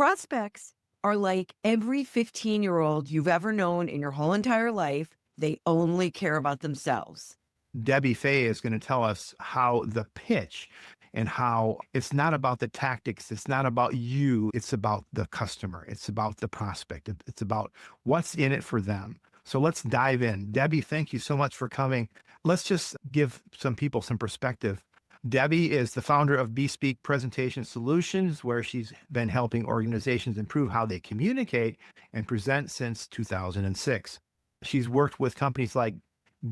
Prospects are like every 15-year-old you've ever known in your whole entire life. They only care about themselves. Debbie Fay is going to tell us how the pitch and how it's not about the tactics. It's not about you. It's about the customer. It's about the prospect. It's about what's in it for them. So let's dive in. Debbie, thank you so much for coming. Let's just give some people some perspective. Debbie is the founder of Bespeak Presentation Solutions, where she's been helping organizations improve how they communicate and present since 2006. She's worked with companies like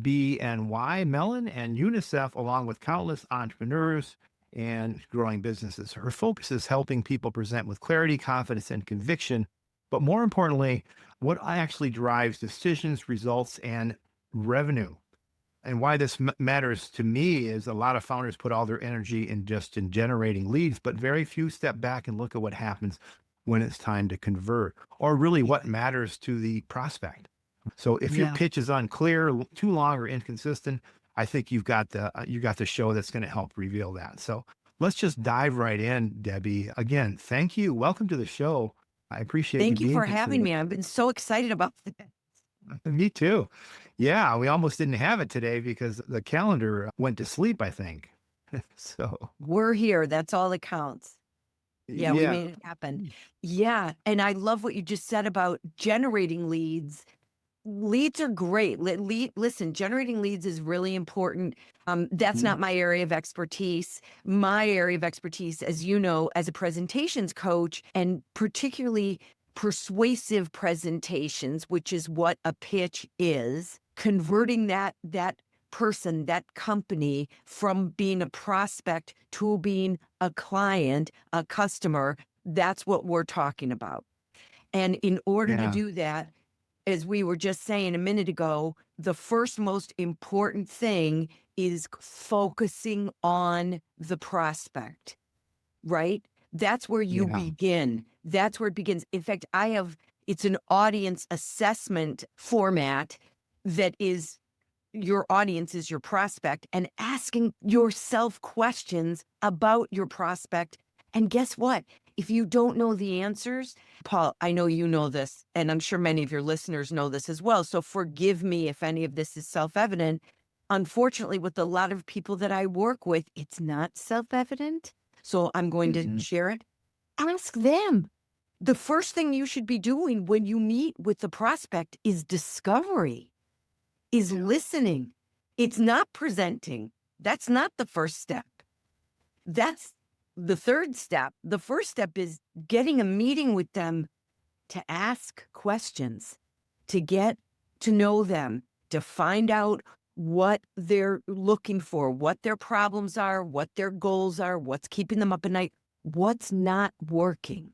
BNY Mellon and UNICEF, along with countless entrepreneurs and growing businesses. Her focus is helping people present with clarity, confidence, and conviction. But more importantly, what actually drives decisions, results, and revenue. And why this matters to me is a lot of founders put all their energy in generating leads, but very few step back and look at what happens when it's time to convert, or really what matters to the prospect. So if your Yeah. pitch is unclear, too long, or inconsistent, I think you got the show that's going to help reveal that. So let's just dive right in, Debbie. Again, thank you. Welcome to the show. I appreciate you Thank you being for here having today. me. I've been so excited about this. Me too. Yeah, we almost didn't have it today because the calendar went to sleep, I think. So, We're here. That's all that counts. Yeah, we yeah. made it happen. Yeah. And I love what you just said about generating leads. Leads are great. Listen, generating leads is really important. That's Mhm. not my area of expertise. My area of expertise, as you know, as a presentations coach, and particularly persuasive presentations, which is what a pitch is, converting that person, that company from being a prospect to being a client, a customer. That's what we're talking about. And in order to Yeah. do that, as we were just saying a minute ago, the first most important thing is focusing on the prospect, right? That's where you Yeah. begin. That's where it begins. In fact, it's an audience assessment format that is your audience is your prospect, and asking yourself questions about your prospect. And guess what? If you don't know the answers, Paul, I know you know this, and I'm sure many of your listeners know this as well. So forgive me if any of this is self evident. Unfortunately, with a lot of people that I work with, it's not self evident. So I'm going to Mhm. share it. Ask them. The first thing you should be doing when you meet with the prospect is discovery, is listening. It's not presenting. That's not the first step. That's the third step. The first step is getting a meeting with them to ask questions, to get to know them, to find out what they're looking for, what their problems are, what their goals are, what's keeping them up at night, what's not working.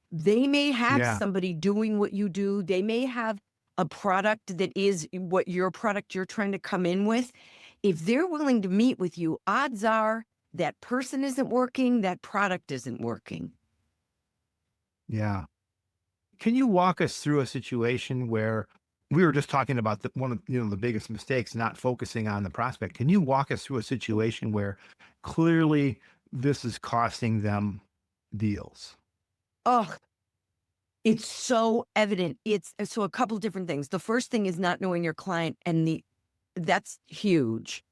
They may have Yeah. somebody doing what you do. They may have a product that is what your product you're trying to come in with. If they're willing to meet with you, odds are that person isn't working, that product isn't working. Yeah. Can you walk us through a situation where we were just talking about one of the biggest mistakes, not focusing on the prospect? Can you walk us through a situation where clearly this is costing them deals? Oh, it's so evident. It's so a couple different things. The first thing is not knowing your client, and that's huge.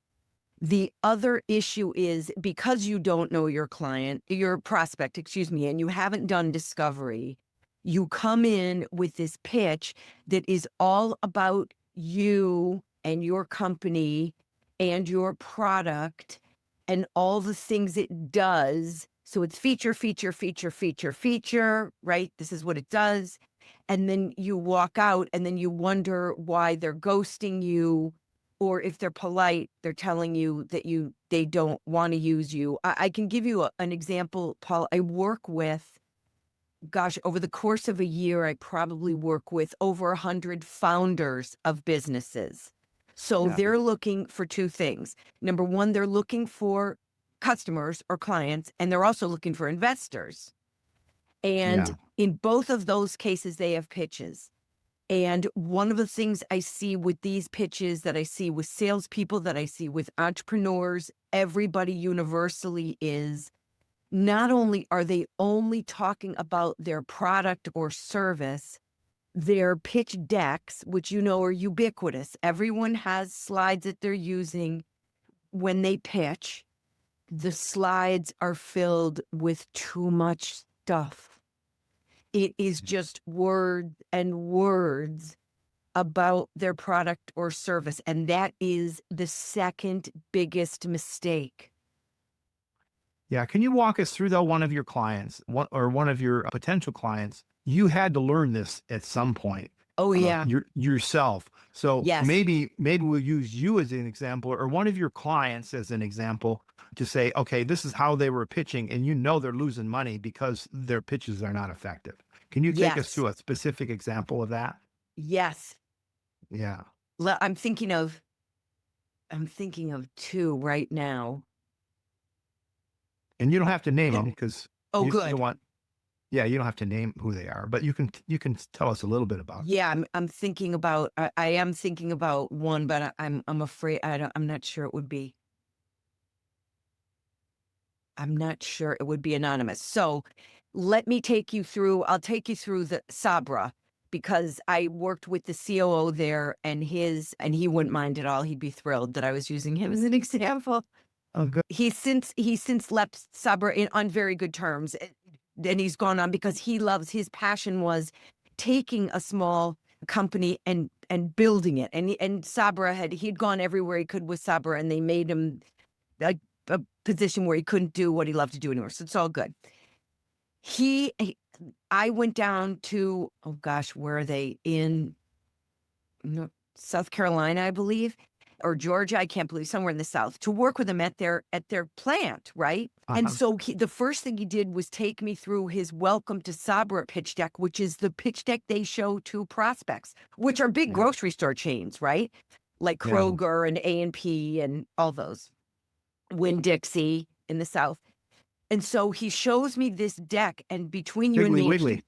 The other issue is because you don't know your client, your prospect, excuse me, and you haven't done discovery, you come in with this pitch that is all about you and your company and your product and all the things it does. So it's feature, feature, feature, feature, feature, right? This is what it does. And then you walk out and then you wonder why they're ghosting you, or if they're polite, they're telling you that they don't want to use you. I can give you an example, Paul. I work with, gosh, over the course of a year, I probably work with over 100 founders of businesses. So Yeah. they're looking for two things. Number one, they're looking for customers or clients, and they're also looking for investors. And Yeah. in both of those cases, they have pitches. And one of the things I see with these pitches, that I see with salespeople, that I see with entrepreneurs, everybody universally is not only are they only talking about their product or service, their pitch decks, which you know are ubiquitous. Everyone has slides that they're using when they pitch. The slides are filled with too much stuff. It is just words and words about their product or service. And that is the second biggest mistake. Yeah. Can you walk us through though one of your clients, one of your potential clients? You had to learn this at some point, Oh, yeah. yourself. So Yes. maybe we'll use you as an example, or one of your clients as an example, to say, okay, this is how they were pitching, and they're losing money because their pitches are not effective. Can you take us Yes. through a specific example of that? Yes. Yeah. I'm thinking of two right now. And you don't have to name them because Oh, you don't good. want. Yeah, you don't have to name who they are, but you can tell us a little bit about. Yeah, I'm thinking about I am thinking about one, but I'm afraid I'm not sure it would be. I'm not sure it would be anonymous. So let me take you through. I'll take you through the Sabra because I worked with the COO there and he wouldn't mind at all. He'd be thrilled that I was using him as an example. Oh, good. He's since left Sabra on very good terms. And he's gone on because his passion was taking a small company and building it. And Sabra he'd gone everywhere he could with Sabra and they made him a, a position where he couldn't do what he loved to do anymore. So it's all good. He I went down to, oh gosh, where are they in South Carolina, I believe, or Georgia, I can't believe, somewhere in the South, to work with him at their plant, right? And Uh-huh. so the first thing he did was take me through his welcome to Sabra pitch deck, which is the pitch deck they show to prospects, which are big Yeah. grocery store chains, right? Like Yeah. Kroger and A&P and all those. Winn-Dixie in the South. And so he shows me this deck, and between you and Piggly me, Wiggly.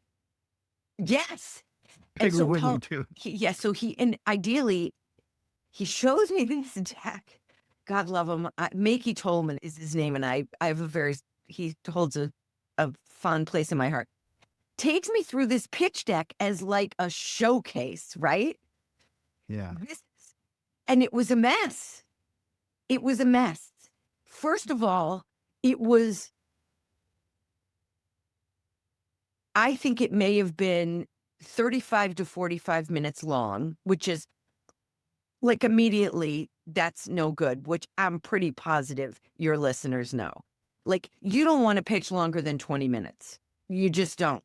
yes. And Piggly so Wiggly too. and ideally he shows me this deck. God love him. Makey Tolman is his name, and I have he holds a fond place in my heart. Takes me through this pitch deck as like a showcase, right? Yeah. This, and it was a mess. It was a mess. First of all, it was, I think it may have been 35 to 45 minutes long, which is like immediately, that's no good, which I'm pretty positive your listeners know. Like, you don't want to pitch longer than 20 minutes. You just don't.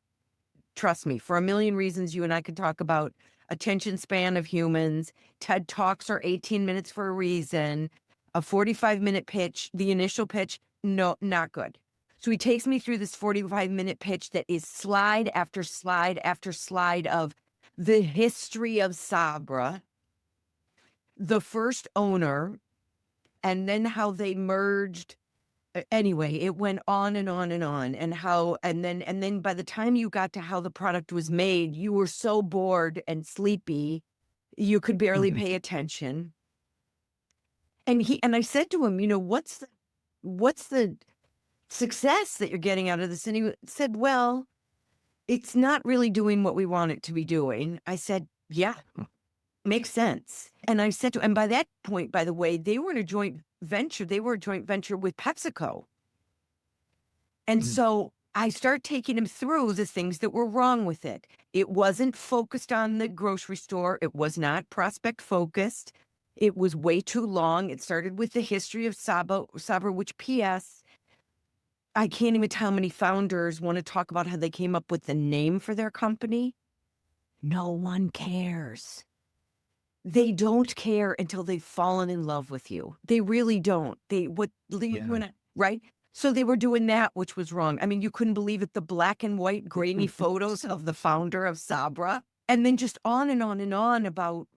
Trust me, for a million reasons you and I could talk about attention span of humans. TED Talks are 18 minutes for a reason. A 45-minute pitch, the initial pitch, no, not good. So he takes me through this 45-minute pitch that is slide after slide after slide of the history of Sabra, the first owner, and then how they merged. Anyway, it went on and on and on, and how and then by the time you got to how the product was made, you were so bored and sleepy, you could barely Mhm. pay attention. And I said to him, what's the success that you're getting out of this? And he said, well, it's not really doing what we want it to be doing. I said, yeah, makes sense. And I said to, and by that point, by the way, they were in a joint venture. They were a joint venture with PepsiCo. And Mm. so I start taking him through the things that were wrong with it. It wasn't focused on the grocery store. It was not prospect focused. It was way too long. It started with the history of Sabra, which P.S. I can't even tell how many founders want to talk about how they came up with the name for their company. No one cares. They don't care until they've fallen in love with you. They really don't. You Yeah. and I, right? So they were doing that, which was wrong. I mean, you couldn't believe it. The black and white grainy photos of the founder of Sabra, and then just on and on about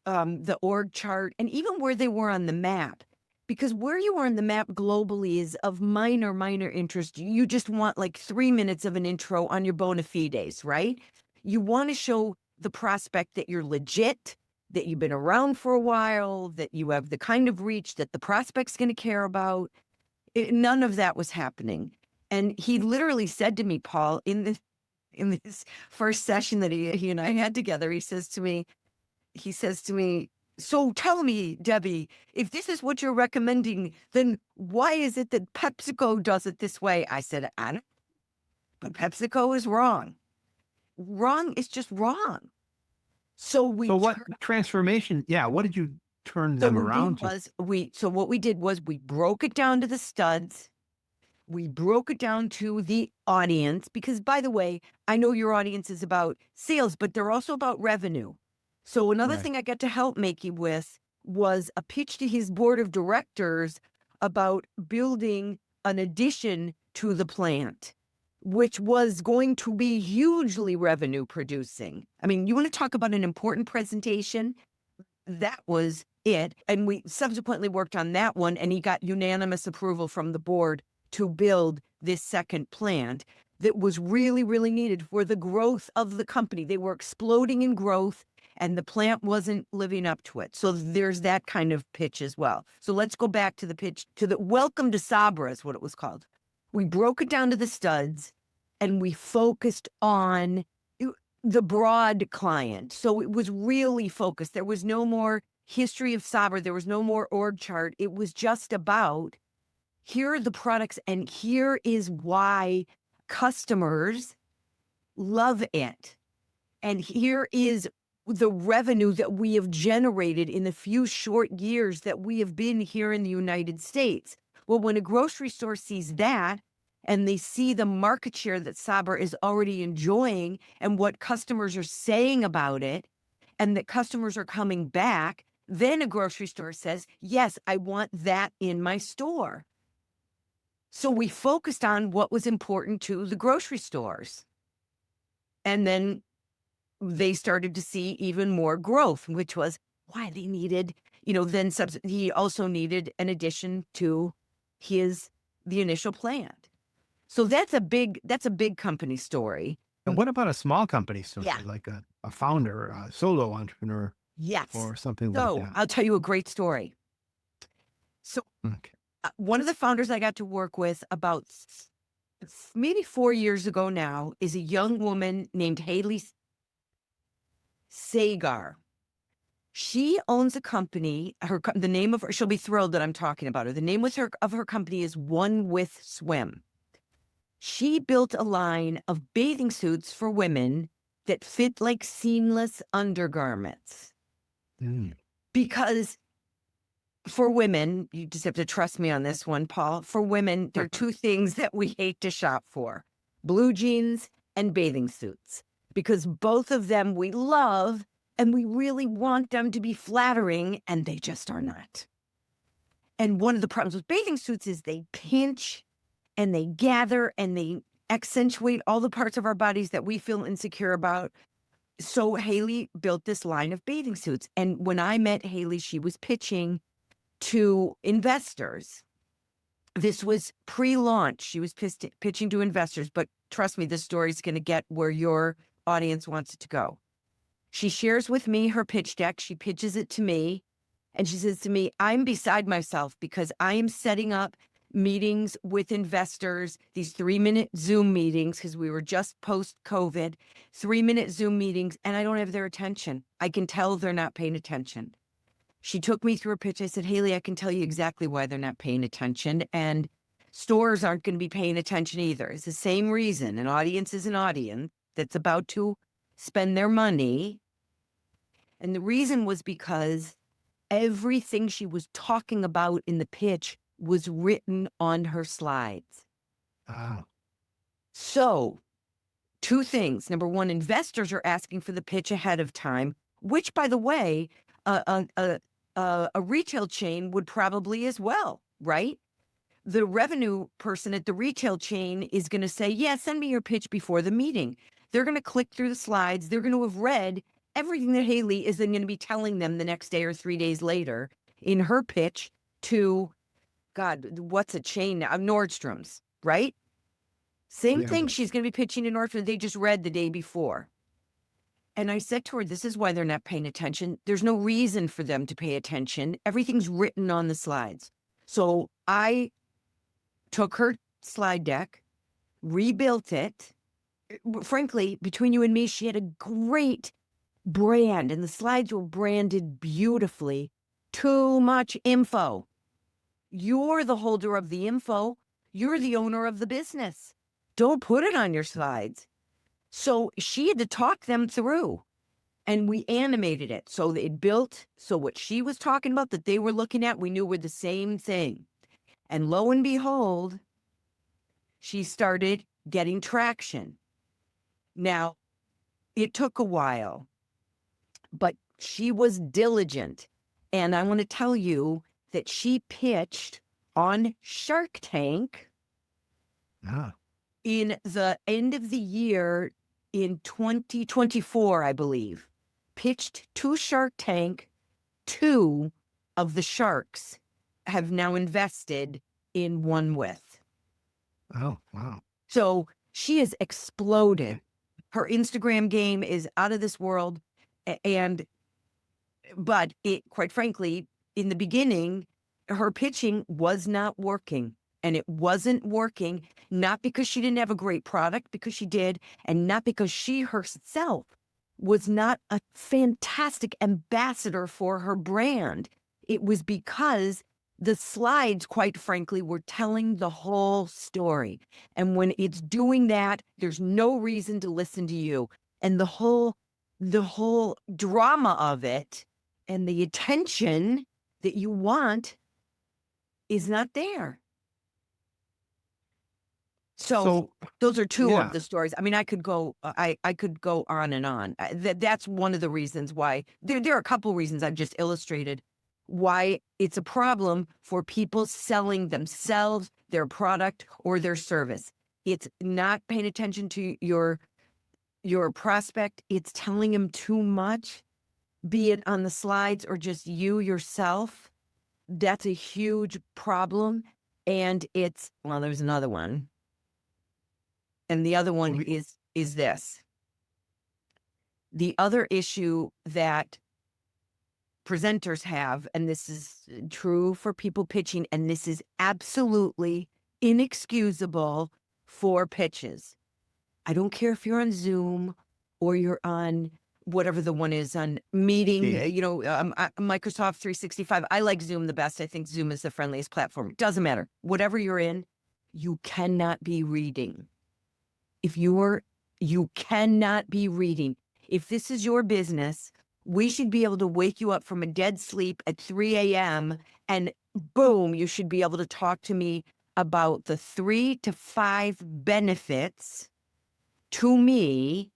the org chart and even where they were on the map. Because where you are on the map globally is of minor interest. You just want like 3 minutes of an intro on your bona fides, right? You want to show the prospect that you're legit, that you've been around for a while, that you have the kind of reach that the prospect's going to care about. None of that was happening. And he literally said to me, Paul, in this first session that he and I had together, he says to me, so tell me, Debbie, if this is what you're recommending, then why is it that PepsiCo does it this way? I said, I don't, but PepsiCo is wrong. Wrong is just wrong. So So what transformation? Yeah. What did you turn so them we around did to? was what we did was we broke it down to the studs. We broke it down to the audience because, by the way, I know your audience is about sales, but they're also about revenue. So another Right. thing I got to help Makey with was a pitch to his board of directors about building an addition to the plant, which was going to be hugely revenue producing. I mean, you want to talk about an important presentation? That was it. And we subsequently worked on that one, and he got unanimous approval from the board to build this second plant that was really, really needed for the growth of the company. They were exploding in growth, and the plant wasn't living up to it. So there's that kind of pitch as well. So let's go back to the pitch to the welcome to Sabra is what it was called. We broke it down to the studs and we focused on the broad client. So it was really focused. There was no more history of Sabra. There was no more org chart. It was just about here are the products and here is why customers love it. And here is the revenue that we have generated in the few short years that we have been here in the United States. Well, when a grocery store sees that and they see the market share that Sabra is already enjoying and what customers are saying about it, and that customers are coming back, then a grocery store says, yes, I want that in my store. So we focused on what was important to the grocery stores. And then they started to see even more growth, which was why they needed, then he also needed an addition to the initial plant. So that's a big company story. And what about a small company story, Yeah. like a founder, a solo entrepreneur, Yes. or something like So that? I'll tell you a great story. So Okay. one of the founders I got to work with about maybe 4 years ago now is a young woman named Haley Sagar. She owns a company. The name of her, she'll be thrilled that I'm talking about her. The name of her company is One With Swim. She built a line of bathing suits for women that fit like seamless undergarments. Mm. Because for women, you just have to trust me on this one, Paul. For women, there are two things that we hate to shop for: blue jeans and bathing suits, because both of them we love and we really want them to be flattering, and they just are not. And one of the problems with bathing suits is they pinch and they gather and they accentuate all the parts of our bodies that we feel insecure about. So Haley built this line of bathing suits. And when I met Haley, she was pitching to investors. This was pre-launch. She was pitching to investors, but trust me, this story is going to get where your audience wants it to go. She shares with me her pitch deck. She pitches it to me, and she says to me, I'm beside myself because I am setting up meetings with investors, these 3-minute Zoom meetings, because we were just post-COVID, 3-minute Zoom meetings, and I don't have their attention. I can tell they're not paying attention. She took me through a pitch. I said, Haley, I can tell you exactly why they're not paying attention. And stores aren't going to be paying attention either. It's the same reason. An audience is an audience that's about to spend their money. And the reason was because everything she was talking about in the pitch was written on her slides. Ah. So, two things. Number one, investors are asking for the pitch ahead of time, which, by the way, a retail chain would probably as well, right? The revenue person at the retail chain is going to say, yeah, send me your pitch before the meeting. They're going to click through the slides. They're going to have read everything that Haley is then going to be telling them the next day or 3 days later in her pitch to, God, what's a chain now? Nordstrom's, right? Same Yeah. thing. She's going to be pitching to Nordstrom. They just read the day before. And I said to her, this is why they're not paying attention. There's no reason for them to pay attention. Everything's written on the slides. So I took her slide deck rebuilt it. Frankly, between you and me, she had a great brand and the slides were branded beautifully. Too much info. You're the holder of the info. You're the owner of the business. Don't put it on your slides. So she had to talk them through and we animated it. So it built. So what she was talking about that they were looking at, we knew were the same thing. And lo and behold, she started getting traction. Now, it took a while, but she was diligent. And I want to tell you that she pitched on Shark Tank Ah, in the end of the year in 2024, I believe. Pitched to Shark Tank. Two of the sharks have now invested in One With. oh, wow. So she has exploded. Her Instagram game is out of this world. And but it, quite frankly, in the beginning, her pitching was not working. And it wasn't working, not because she didn't have a great product, because she did, and not because she herself was not a fantastic ambassador for her brand. It was because the slides, quite frankly, were telling the whole story. And when it's doing that, there's no reason to listen to you. And the whole drama of it and the attention that you want is not there. So So, those are two of yeah. the stories. I mean, I could go on and on. That's one of the reasons why there are a couple reasons I've just illustrated why it's a problem for people selling themselves, their product, or their service. It's not paying attention to your prospect. It's telling him too much, be it on the slides or just you yourself. That's a huge problem. And well, there's another one. And the other one We, is this. The other issue that presenters have, and this is true for people pitching, and this is absolutely inexcusable for pitches. I don't care if you're on Zoom or you're on whatever the one is on meeting, Teams. Microsoft 365. I like Zoom the best. I think Zoom is the friendliest platform. It doesn't matter. Whatever you're in, you cannot be reading. You cannot be reading. If this is your business, we should be able to wake you up from a dead sleep at 3 a.m. and boom, you should be able to talk to me about the 3 to 5 benefits to me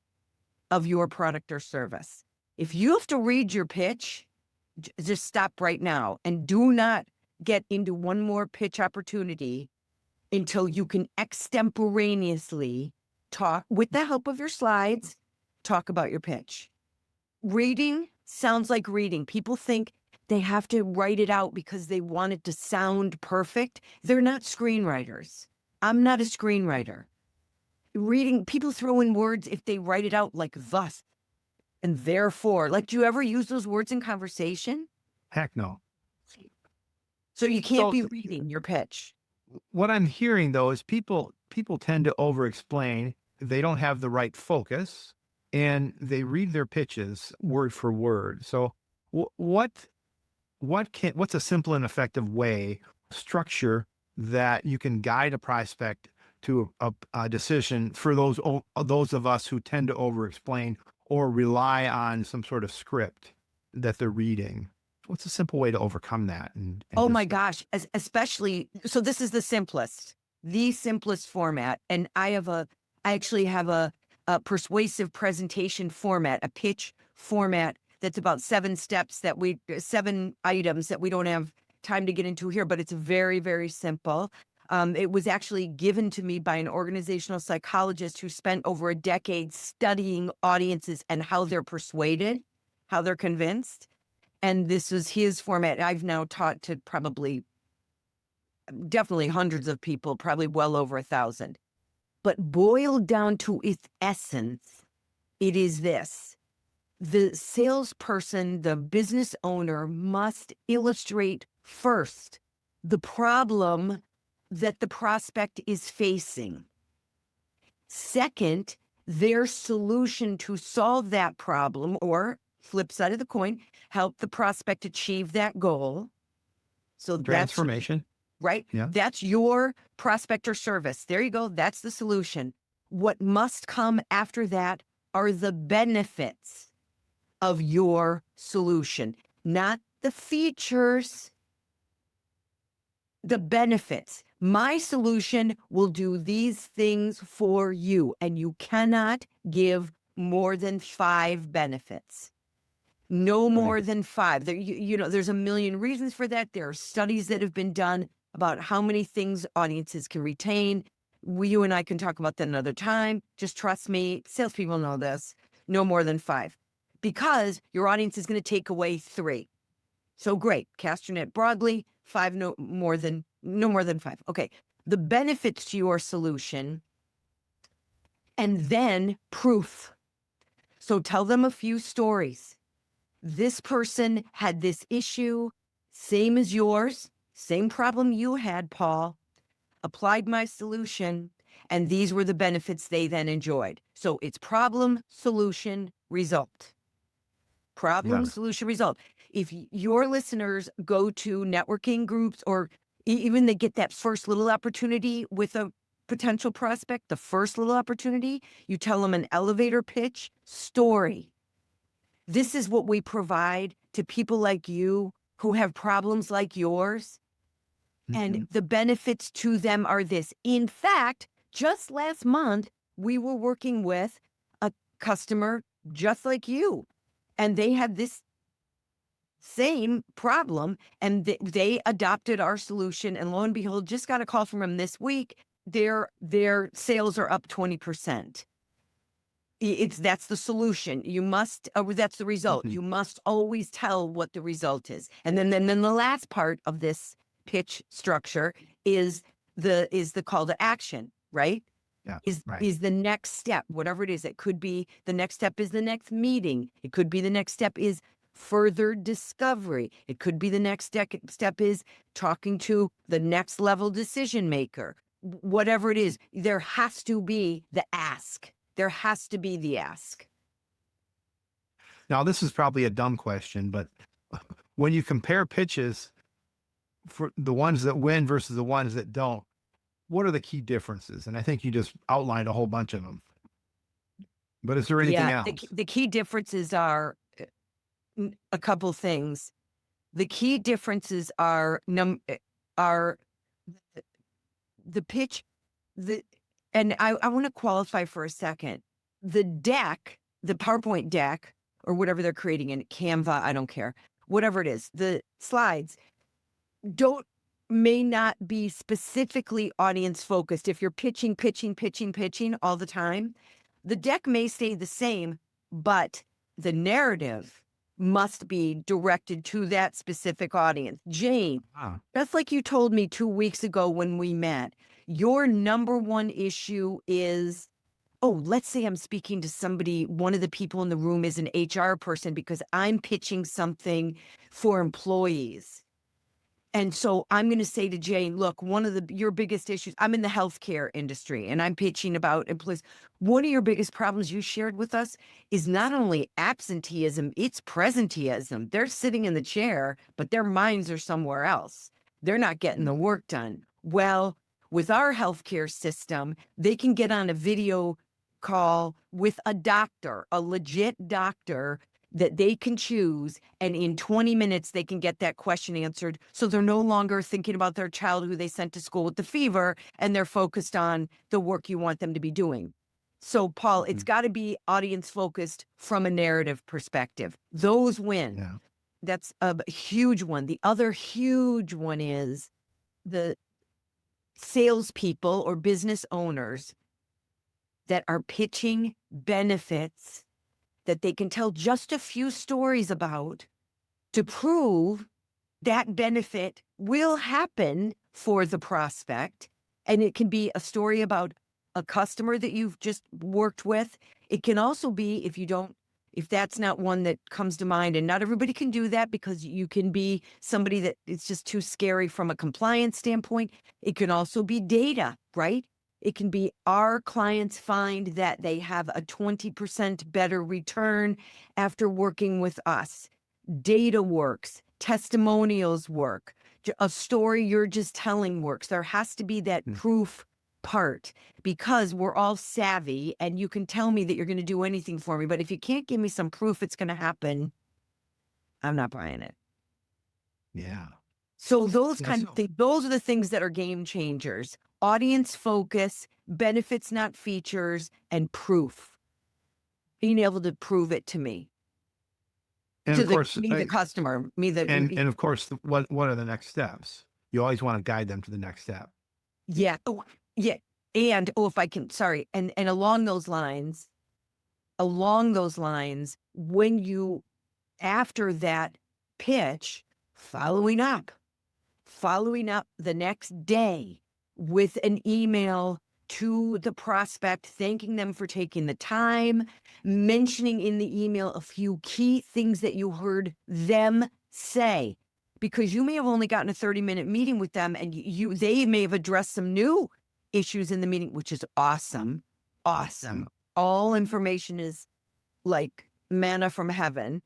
of your product or service. If you have to read your pitch, just stop right now and do not get into one more pitch opportunity until you can extemporaneously talk with the help of your slides, talk about your pitch. Reading sounds like reading. People think they have to write it out because they want it to sound perfect. They're not screenwriters. I'm not a screenwriter. Reading, people throw in words if they write it out like thus and therefore. Like, do you ever use those words in conversation? Heck no. So you can't So be reading your pitch. what I'm hearing though is people tend to over explain. They don't have the right focus and they read their pitches word for word. So what's a simple and effective way structure that you can guide a prospect to a decision for those of us who tend to over explain or rely on some sort of script that they're reading? What's a simple way to overcome that? And Oh my just gosh, especially so this is the simplest format. And I actually have a persuasive presentation format, a pitch format that's about 7 items that we don't have time to get into here, but it's very, very simple. It was actually given to me by an organizational psychologist who spent over a decade studying audiences and how they're persuaded, how they're convinced. And this was his format. I've now taught to definitely hundreds of people, probably well over 1,000. But boiled down to its essence, it is this. The salesperson, the business owner must illustrate first the problem that the prospect is facing. Second, their solution to solve that problem, or flip side of the coin, help the prospect achieve that goal. So that's Transformation. right. Yeah. That's your prospect or service. There you go. That's the solution. What must come after that are the benefits of your solution, not the features, the benefits. My solution will do these things for you, and you cannot give more than 5 benefits. No Right. more than 5. There, there's a million reasons for that. There are studies that have been done about how many things audiences can retain. You and I can talk about that another time. Just trust me, salespeople know this. No more than 5, because your audience is going to take away 3. So great, cast your net broadly. 5, no more than 5. Okay, the benefits to your solution, and then proof. So tell them a few stories. This person had this issue, same as yours, same problem you had, Paul. Applied my solution, and these were the benefits they then enjoyed. So it's problem, solution, result. Problem, Yes. solution, result. If your listeners go to networking groups, or even they get that first little opportunity with a potential prospect, the first little opportunity, you tell them an elevator pitch story. This is what we provide to people like you who have problems like yours. And Mhm. the benefits to them are this. In fact, just last month, we were working with a customer just like you, and they had this same problem, and they adopted our solution. And lo and behold, just got a call from them this week. Their sales are up 20%. That's the solution. You must, that's the result. Mhm. You must always tell what the result is. And then the last part of this pitch structure is the call to action, right? Yeah. Is Right. is the next step, whatever it is. It could be the next step is the next meeting. It could be the next step is further discovery. It could be the next step is talking to the next level decision maker. Whatever it is, there has to be the ask. There has to be the ask. Now, this is probably a dumb question, but when you compare pitches for the ones that win versus the ones that don't, what are the key differences? And I think you just outlined a whole bunch of them. But is there anything Yeah, else? the key differences are a couple things. The key differences are the pitch, the and I want to qualify for a second. The deck, the PowerPoint deck, or whatever they're creating in Canva, I don't care. Whatever it is, the slides don't may not be specifically audience focused. If you're pitching all the time, the deck may stay the same, but the narrative must be directed to that specific audience. Jane, Ah, just like you told me 2 weeks ago when we met, your number one issue is, oh, let's say I'm speaking to somebody, one of the people in the room is an HR person because I'm pitching something for employees. And so I'm going to say to Jane, look, one of your biggest issues, I'm in the healthcare industry and I'm pitching about employees. One of your biggest problems you shared with us is not only absenteeism, it's presenteeism. They're sitting in the chair, but their minds are somewhere else. They're not getting mm, the work done. Well, with our healthcare system, they can get on a video call with a doctor, a legit doctor that they can choose, and in 20 minutes they can get that question answered, so they're no longer thinking about their child who they sent to school with the fever, and they're focused on the work you want them to be doing. So Paul, it's mhm. got to be audience focused from a narrative perspective. Those win. Yeah. That's a huge one. The other huge one is the salespeople or business owners that are pitching benefits that they can tell just a few stories about to prove that benefit will happen for the prospect. And it can be a story about a customer that you've just worked with. It can also be, if that's not one that comes to mind, and not everybody can do that because you can be somebody that it's just too scary from a compliance standpoint. It can also be data, right? It can be our clients find that they have a 20% better return after working with us. Data works, testimonials work, a story you're just telling works. There has to be that Mm. proof part because we're all savvy and you can tell me that you're going to do anything for me. But if you can't give me some proof it's going to happen, I'm not buying it. Yeah. So those Yeah. kind of So, things, those are the things that are game changers. Audience focus, benefits, not features, and proof. Being able to prove it to me, and to of course, the customer, me, and of course, what are the next steps? You always want to guide them to the next step. yeah. Oh, yeah. And oh, if I can, sorry. And along those lines, when you, after that pitch, following up, following up the next day with an email to the prospect, thanking them for taking the time, mentioning in the email a few key things that you heard them say. Because you may have only gotten a 30-minute meeting with them and they may have addressed some new issues in the meeting, which is awesome. Awesome. All information is like manna from heaven.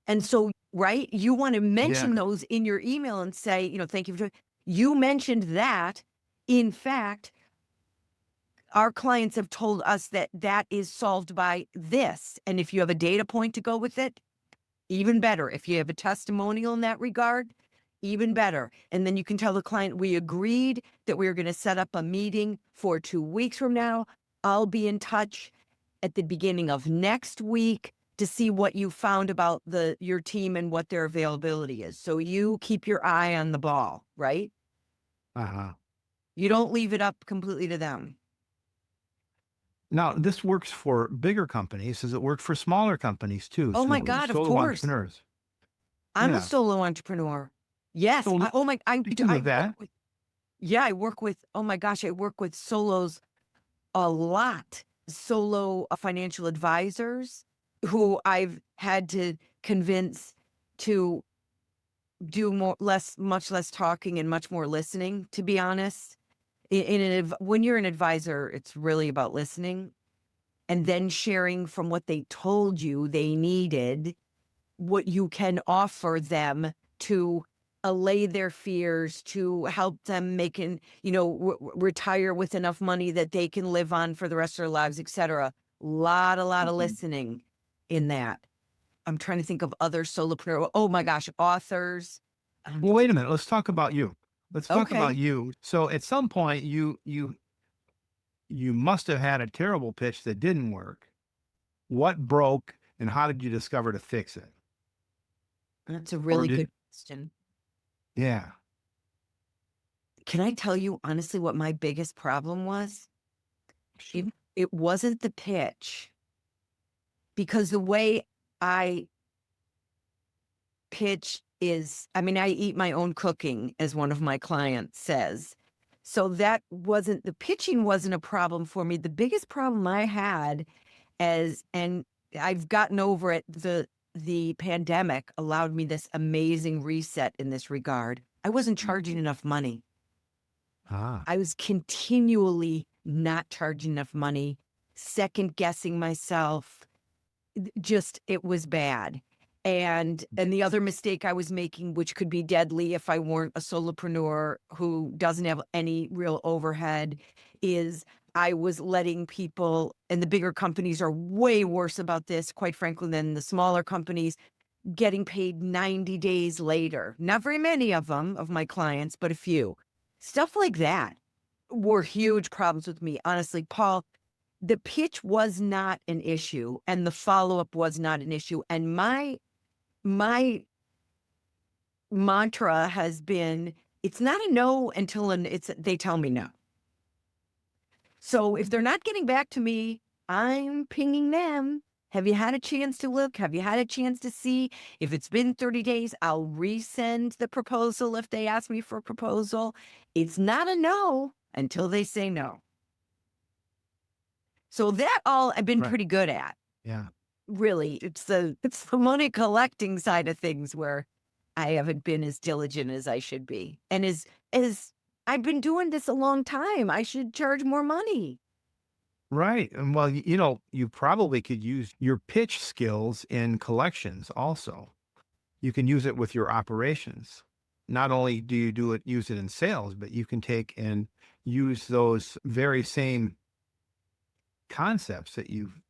And so, right, you want to Yeah. mention those in your email and say, thank you for, you mentioned that. In fact, our clients have told us that that is solved by this. And if you have a data point to go with it, even better. If you have a testimonial in that regard, even better. And then you can tell the client, we agreed that we were going to set up a meeting for 2 weeks from now. I'll be in touch at the beginning of next week to see what you found about your team and what their availability is. So you keep your eye on the ball, right? Uh-huh. You don't leave it up completely to them. Now, this works for bigger companies. Does it work for smaller companies too? Oh my So God, of solo course. entrepreneurs. I'm a Yeah. solo entrepreneur. Yes. So Oh my, speaking I of work that, with, yeah, I work with, oh my gosh, I work with solos a lot. Solo financial advisors who I've had to convince to do much less talking and much more listening, to be honest. When you're an advisor, it's really about listening and then sharing from what they told you they needed, what you can offer them to allay their fears, to help them retire with enough money that they can live on for the rest of their lives, etc. A lot of listening in that. I'm trying to think of other solopreneur. Oh my gosh, authors. Um, well, wait a minute. Let's talk about you. Let's talk about okay. you. So at some point you must have had a terrible pitch that didn't work. What broke and how did you discover to fix it? That's a Or really did good question. yeah. Can I tell you honestly what my biggest problem was? It Sure. it wasn't the pitch because the way I pitch is, I mean, I eat my own cooking, as one of my clients says. So the pitching wasn't a problem for me. The biggest problem I had and I've gotten over it, the pandemic allowed me this amazing reset in this regard. I wasn't charging enough money. Ah. I was continually not charging enough money, second guessing myself. Just it was bad. And the other mistake I was making, which could be deadly if I weren't a solopreneur who doesn't have any real overhead, is I was letting people, and the bigger companies are way worse about this, quite frankly, than the smaller companies, getting paid 90 days later. Not very many of them, of my clients, but a few. Stuff like that were huge problems with me. Honestly, Paul, the pitch was not an issue and the follow-up was not an issue. And my mantra has been, it's not a no until they tell me no. So if they're not getting back to me, I'm pinging them. Have you had a chance to look? Have you had a chance to see? If it's been 30 days, I'll resend the proposal if they ask me for a proposal. It's not a no until they say no. So that all I've been Right. pretty good at. Yeah. Really, it's the money collecting side of things where I haven't been as diligent as I should be. And as I've been doing this a long time. I should charge more money. Right. And well, you probably could use your pitch skills in collections also. You can use it with your operations. Not only do you use it in sales, but you can take and use those very same concepts that you've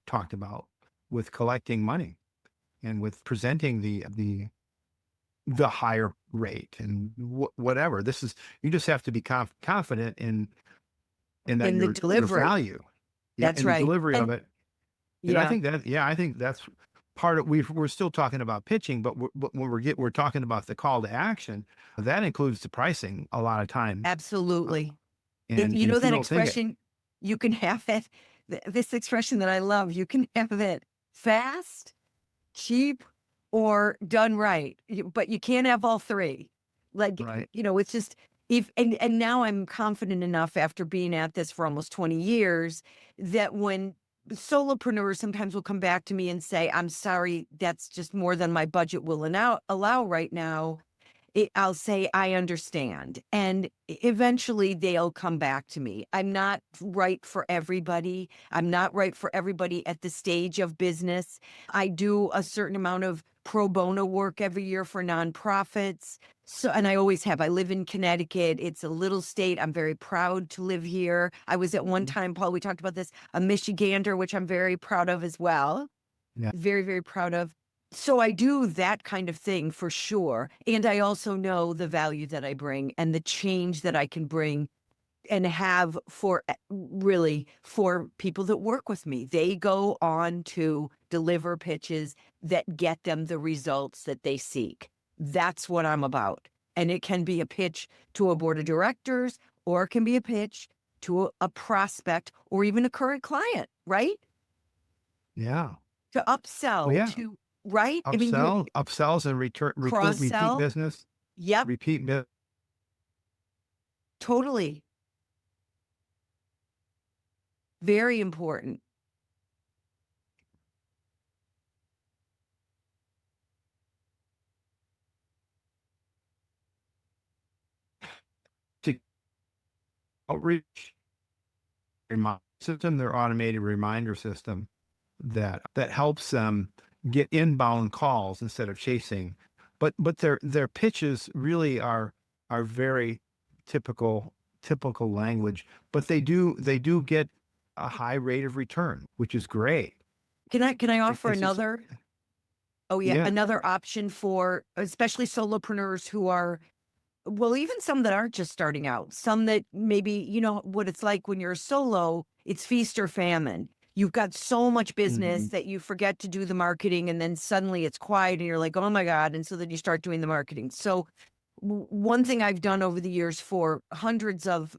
talked about with collecting money and with presenting the higher rate and whatever. This is You just have to be confident in that In the your delivery. value, yeah, That's in the right. delivery of And it. And yeah, I think that's part of we're still talking about pitching, but when we're talking about the call to action, that includes the pricing a lot of times. Uh, absolutely. and You and know if you that don't think it, expression, you can have it, this expression that I love, you can have it fast, cheap, or done right, but you can't have all three. Like, right? it's just if and now I'm confident enough after being at this for almost 20 years that when solopreneurs sometimes will come back to me and say, "I'm sorry, that's just more than my budget will allow right now." I'll say, "I understand." And eventually they'll come back to me. I'm not right for everybody. I'm not right for everybody at the stage of business. I do a certain amount of pro bono work every year for nonprofits. So, and I always have. I live in Connecticut. It's a little state. I'm very proud to live here. I was at one Mhm. time, Paul, we talked about this, a Michigander, which I'm very proud of as well. Yeah, Very, very proud of. So I do that kind of thing for sure. And I also know the value that I bring and the change that I can bring and have for really for people that work with me. They go on to deliver pitches that get them the results that they seek. That's what I'm about. And it can be a pitch to a board of directors, or it can be a pitch to a prospect or even a current client, right? yeah. To Well, upsell, yeah. to right? I mean, you Upsells and repeat cross-sell. business, Yep, repeat business totally. Very important. to outreach their automated reminder system that helps them get inbound calls instead of chasing. But their pitches really are very typical language, but they do get a high rate of return, which is great. Can I offer It's just another oh, yeah, yeah. another option for especially solopreneurs who are well, even some that aren't just starting out, some that maybe, what it's like when you're a solo, it's feast or famine. You've got so much business Mhm. that you forget to do the marketing and then suddenly it's quiet and you're like, "Oh my God." And so then you start doing the marketing. So one thing I've done over the years for hundreds of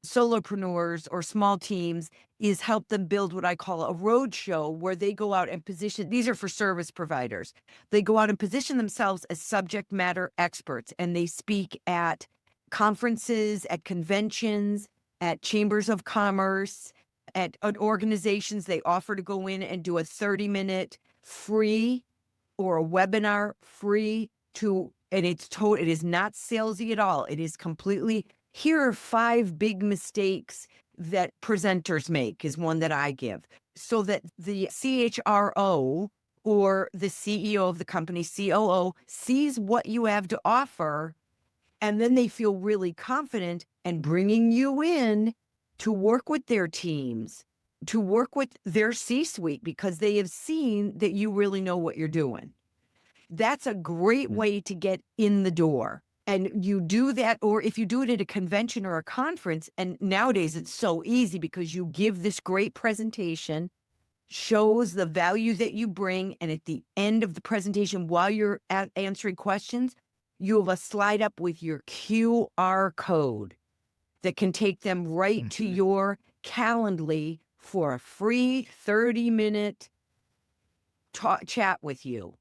solopreneurs or small teams is help them build what I call a road show where they go out and position these are for service providers. They go out and position themselves as subject matter experts and they speak at conferences, at conventions, at chambers of commerce, at organizations. They offer to go in and do a 30-minute free or a webinar free to and it is not salesy at all. It is completely here are 5 big mistakes that presenters make is one that I give. So that the CHRO or the CEO of the company, COO, sees what you have to offer and then they feel really confident and bringing you in to work with their teams, to work with their C-suite because they have seen that you really know what you're doing. That's a great Mm. way to get in the door. And you do that, or if you do it at a convention or a conference, and nowadays it's so easy because you give this great presentation, shows the value that you bring. And at the end of the presentation, while you're answering questions, you have a slide up with your QR code that can take them right to Mhm. your Calendly for a free 30-minute chat with you.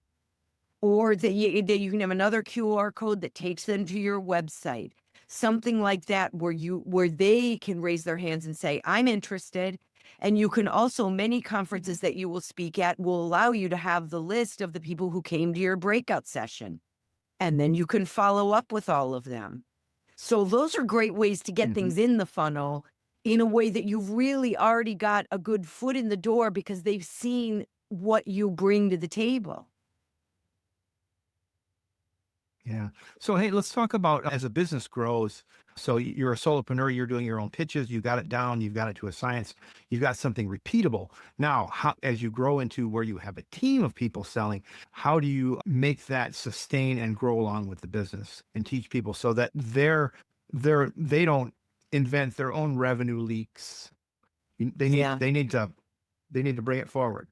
Or that you can have another QR code that takes them to your website. Something like that where they can raise their hands and say, "I'm interested." And you can also many conferences that you will speak at will allow you to have the list of the people who came to your breakout session. and then you can follow up with all of them. So those are great ways to get Mhm. things in the funnel in a way that you've really already got a good foot in the door because they've seen what you bring to the table. Yeah. So, hey, let's talk about as a business grows. So, you're a solopreneur, you're doing your own pitches, you got it down, you've got it to a science, you've got something repeatable. Now, how, as you grow into where you have a team of people selling, how do you make that sustain and grow along with the business and teach people so that they don't invent their own revenue leaks? They need Yeah. they need to bring it forward.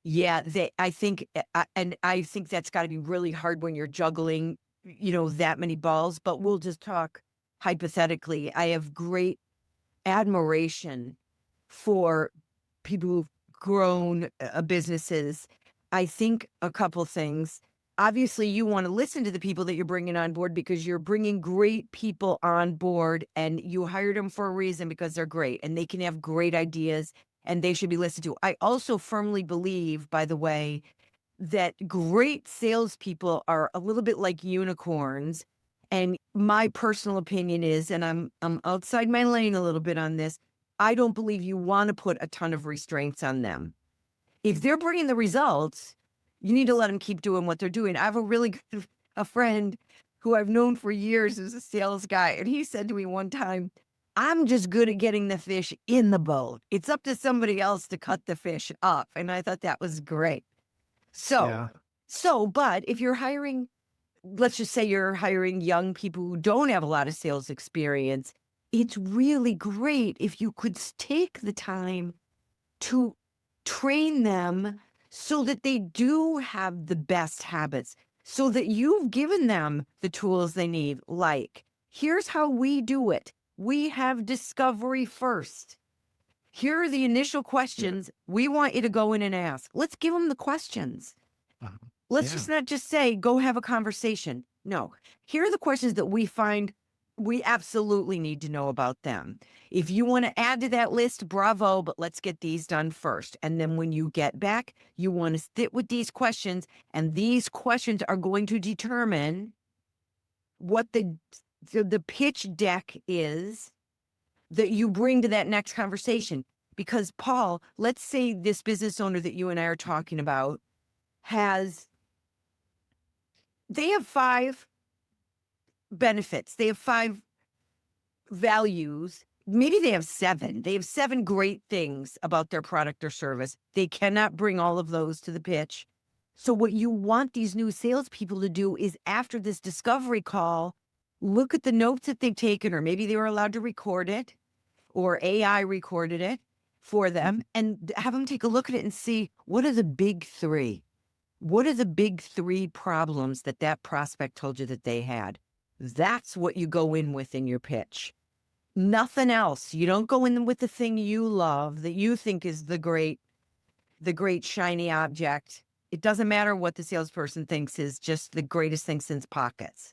Yeah, I think, and I think that's got to be really hard when you're juggling, that many balls. But we'll just talk hypothetically. I have great admiration for people who've grown businesses. I think a couple things. Obviously, you want to listen to the people that you're bringing on board because you're bringing great people on board and you hired them for a reason because they're great and they can have great ideas and they should be listened to. I also firmly believe, by the way, that great salespeople are a little bit like unicorns. And my personal opinion is, and I'm outside my lane a little bit on this, I don't believe you want to put a ton of restraints on them. If they're bringing the results, you need to let them keep doing what they're doing. I have a really good a friend who I've known for years as a sales guy, and he said to me one time, "I'm just good at getting the fish in the boat. It's up to somebody else to cut the fish up." And I thought that was great. So, Yeah. but if you're hiring, let's just say you're hiring young people who don't have a lot of sales experience, it's really great if you could take the time to train them so that they do have the best habits, so that you've given them the tools they need. Like, here's how we do it. We have discovery first. Here are the initial Yeah. questions we want you to go in and ask. Let's give them the questions. Uh-huh. Let's Yeah. just not just say, go have a conversation. No, here are the questions that we find we absolutely need to know about them. If you want to add to that list, bravo, but let's get these done first. And then when you get back, you want to sit with these questions, and these questions are going to determine what the pitch deck is that you bring to that next conversation. Because Paul, let's say this business owner that you and I are talking about has they have 5 benefits. They have 5 values. Maybe they have 7. They have 7 great things about their product or service. They cannot bring all of those to the pitch. So what you want these new salespeople to do is after this discovery call, look at the notes that they've taken, or maybe they were allowed to record it, or AI recorded it for them, and have them take a look at it and see what are the big 3. What are the big 3 problems that that prospect told you that they had? That's what you go in with in your pitch. Nothing else. You don't go in with the thing you love that you think is the great shiny object. It doesn't matter what the salesperson thinks is just the greatest thing since pockets.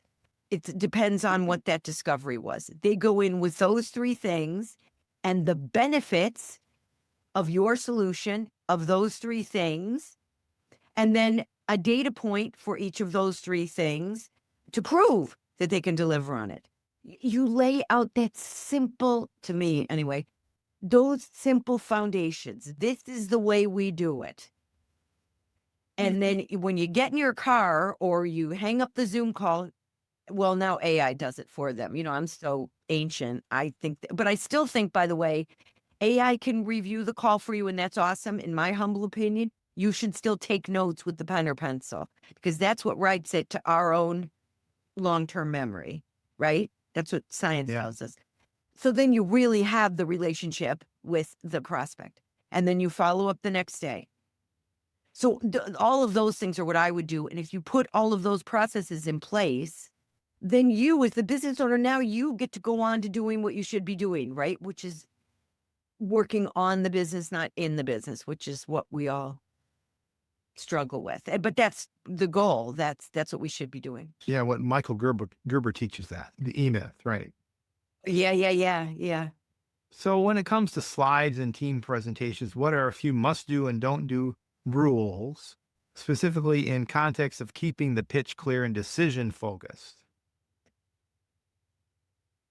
It depends on what that discovery was. They go in with those 3 things and the benefits of your solution of those 3 things, and then a data point for each of those 3 things to prove that they can deliver on it. You lay out that simple, to me anyway, those simple foundations. This is the way we do it. And then when you get in your car or you hang up the Zoom call, well, now AI does it for them. I'm so ancient. I think, but I still think, by the way, AI can review the call for you, and that's awesome. In my humble opinion, you should still take notes with the pen or pencil because that's what writes it to our own long-term memory, right? That's what science Yeah. tells us. So then you really have the relationship with the prospect, and then you follow up the next day. So all of those things are what I would do. And if you put all of those processes in place, then you, as the business owner, now you get to go on to doing what you should be doing, right? Which is working on the business, not in the business, which is what we all struggle with. But that's the goal. That's what we should be doing. Yeah, what Michael Gerber teaches that, the E-Myth, right? Yeah, yeah, yeah, yeah. So when it comes to slides and team presentations, what are a few must do and don't do rules specifically in context of keeping the pitch clear and decision focused?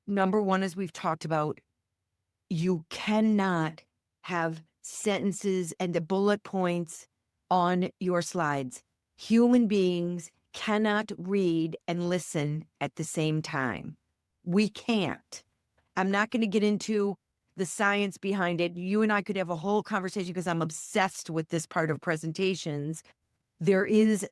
Number one, as we've talked about, you cannot have sentences and the bullet points on your slides. Human beings cannot read and listen at the same time. We can't. I'm not going to get into the science behind it. You and I could have a whole conversation because I'm obsessed with this part of presentations. There is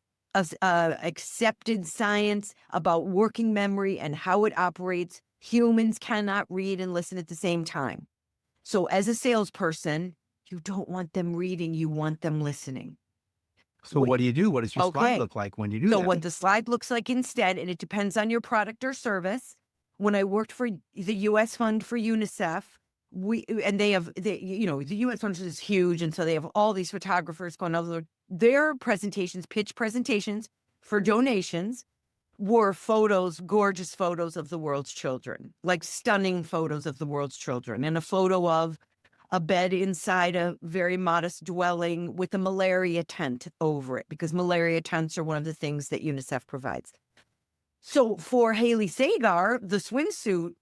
accepted science about working memory and how it operates. Humans cannot read and listen at the same time. So as a salesperson, you don't want them reading, you want them listening. So Wait, what do you do? What does your slide okay. look like when you do So that? what the slide looks like instead, and it depends on your product or service. When I worked for the US Fund for UNICEF, the US Fund is huge, and so they have all these photographers going over their presentations, pitch presentations for donations were photos, gorgeous photos of the world's children, like stunning photos of the world's children, and a photo of a bed inside a very modest dwelling with a malaria tent over it, because malaria tents are one of the things that UNICEF provides. So for Haley Sagar, the swimsuit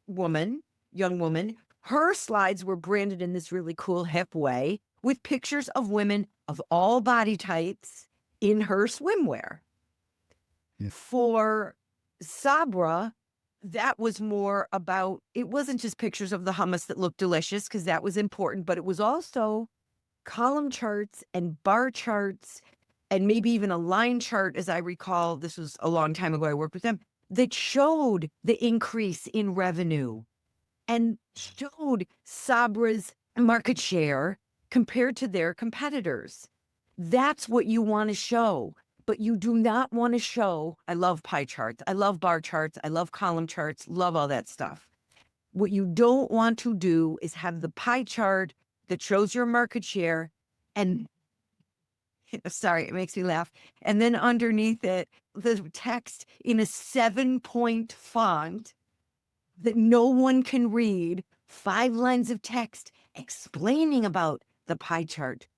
woman, young woman, her slides were branded in this really cool, hip way with pictures of women of all body types in her swimwear. Yeah. For Sabra, that was more about, it wasn't just pictures of the hummus that looked delicious, because that was important, but it was also column charts and bar charts and maybe even a line chart, as I recall. This was a long time ago. I worked with them, that showed the increase in revenue and showed Sabra's market share compared to their competitors. That's what you want to show. But you do not want to show, I love pie charts, I love bar charts, I love column charts, love all that stuff. What you don't want to do is have the pie chart that shows your market share and sorry, it makes me laugh. And then underneath it, the text in a 7-point font that no one can read, 5 lines of text explaining about the pie chart.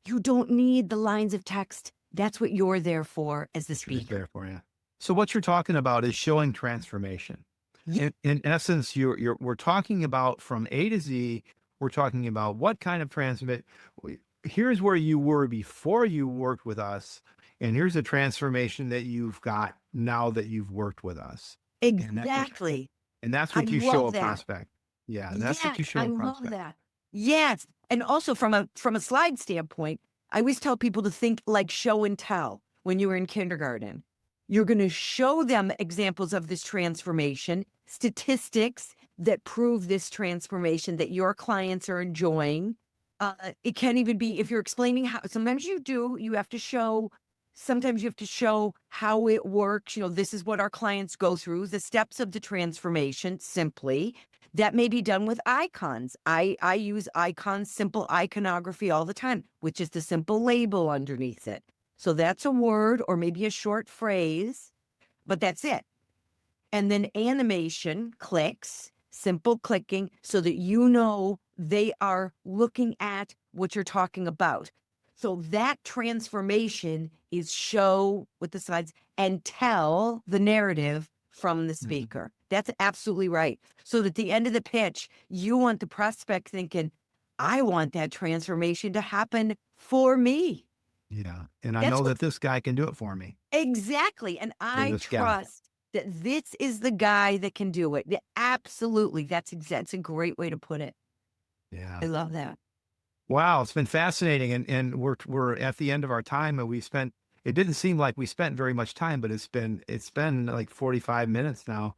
You don't need the lines of text. That's what you're there for as the Sure is speaker. there for you. So what you're talking about is showing transformation. In essence, we're talking about from A to Z. We're talking about what kind of transmit. Here's where you were before you worked with us, and here's a transformation that you've got now that you've worked with us. And that, Exactly. and that's I what you show love a that. prospect. Yeah, that's what Yes, you show I a love prospect. that. Yes. And also from a slide standpoint, I always tell people to think like show and tell when you were in kindergarten. You're going to show them examples of this transformation, statistics that prove this transformation that your clients are enjoying. It can even be if you're explaining how, sometimes you have to show, sometimes you have to show how it works. This is what our clients go through, the steps of the transformation simply. That may be done with icons. I use icons, simple iconography all the time, with just a simple label underneath it. So that's a word or maybe a short phrase, but that's it. And then animation, clicks, simple clicking, so that you know they are looking at what you're talking about. So that transformation is show with the slides and tell the narrative from the Mhm. speaker. That's absolutely right. So that at the end of the pitch, you want the prospect thinking, I want that transformation to happen for me. Yeah, and I That's know what that this guy can do it for me, exactly. And or I this gal. trust that this is the guy that can do it. Yeah, absolutely. That's a great way to put it. Yeah. I love that. Wow, it's been fascinating, and we're at the end of our time, and we spent. It didn't seem like we spent very much time, but it's been like 45 minutes now.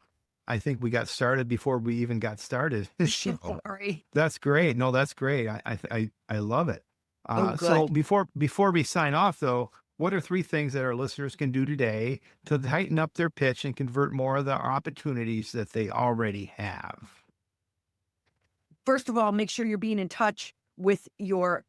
I think we got started before we even got started. So Sorry. that's great. No, that's great. I love it. Oh, So good. before we sign off, though, what are 3 things that our listeners can do today to tighten up their pitch and convert more of the opportunities that they already have? First of all, make sure you're being in touch with your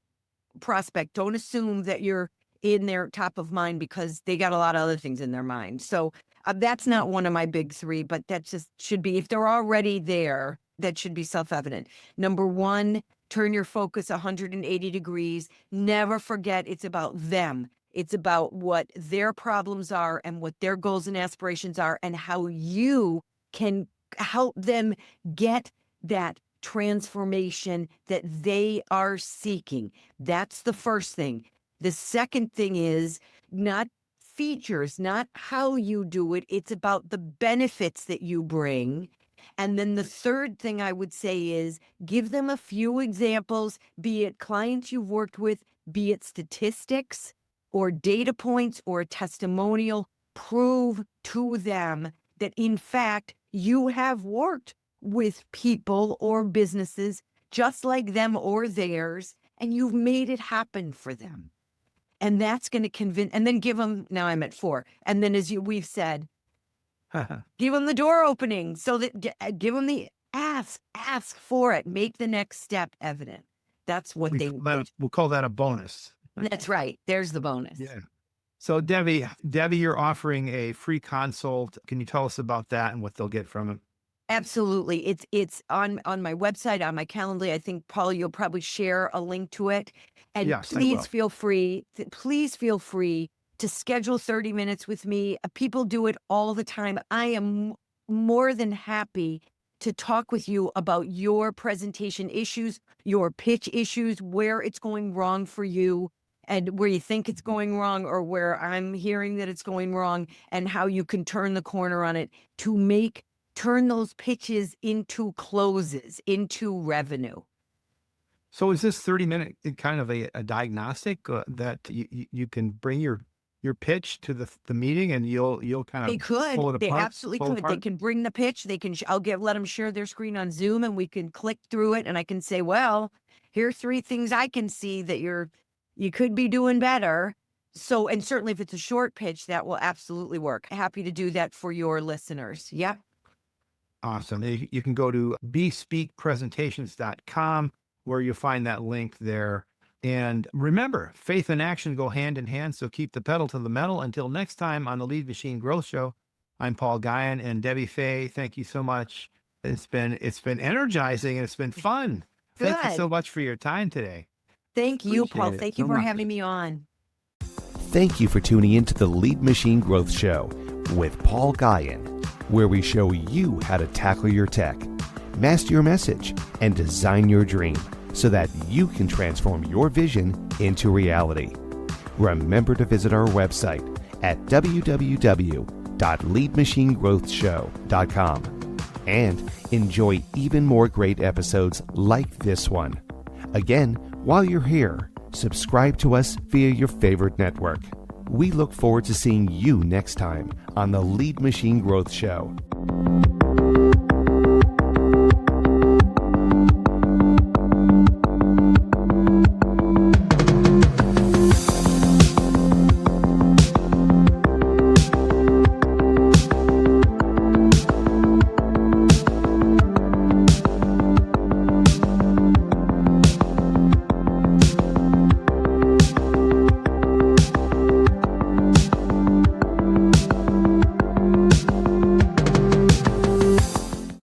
prospect. Don't assume that you're in their top of mind because they got a lot of other things in their mind. So that's not one of my big 3, but that just should be, if they're already there, that should be self-evident. Number 1, turn your focus 180 degrees. Never forget it's about them. It's about what their problems are and what their goals and aspirations are and how you can help them get that transformation that they are seeking. That's the first thing. The second thing is not features, not how you do it. It's about the benefits that you bring. And then the third thing I would say is give them a few examples, be it clients you've worked with, be it statistics or data points or a testimonial. Prove to them that, in fact, you have worked with people or businesses just like them or theirs, and you've made it happen for them. And that's going to convince, and then give them, now I'm at 4. And then we've said, give them the door opening so that give them the ask for it. Make the next step evident. That's what we'll call that a bonus. That's right. There's the bonus. Yeah. So Debbie, you're offering a free consult. Can you tell us about that and what they'll get from it? Absolutely. It's on my website, on my Calendly. I think, Paul, you'll probably share a link to it. And yes, please feel free to schedule 30 minutes with me. People do it all the time. I am more than happy to talk with you about your presentation issues, your pitch issues, where it's going wrong for you and where you think it's going wrong or where I'm hearing that it's going wrong, and how you can turn the corner on it to turn those pitches into closes, into revenue. So is this 30-minute kind of a diagnostic that you can bring your pitch to the meeting and you'll kind of pull it apart? They absolutely could. They can bring the pitch. They can. Let them share their screen on Zoom, and we can click through it. And I can say, well, here are 3 things I can see that you could be doing better. So, and certainly if it's a short pitch, that will absolutely work. Happy to do that for your listeners. Yep. Awesome. You can go to bespeakpresentations.com where you'll find that link there. And remember, faith and action go hand in hand. So keep the pedal to the metal. Until next time on the Lead Machine Growth Show, I'm Paul Guyon and Debbie Fay. Thank you so much. It's been energizing and it's been fun. Good. Thank you so much for your time today. Thank you, Paul. Thank you for having me on. Thank you for tuning in to the Lead Machine Growth Show with Paul Guyon, where we show you how to tackle your tech, master your message, and design your dream so that you can transform your vision into reality. Remember to visit our website at www.leadmachinegrowthshow.com and enjoy even more great episodes like this one. Again, while you're here, subscribe to us via your favorite network. We look forward to seeing you next time on the Lead Machine Growth Show.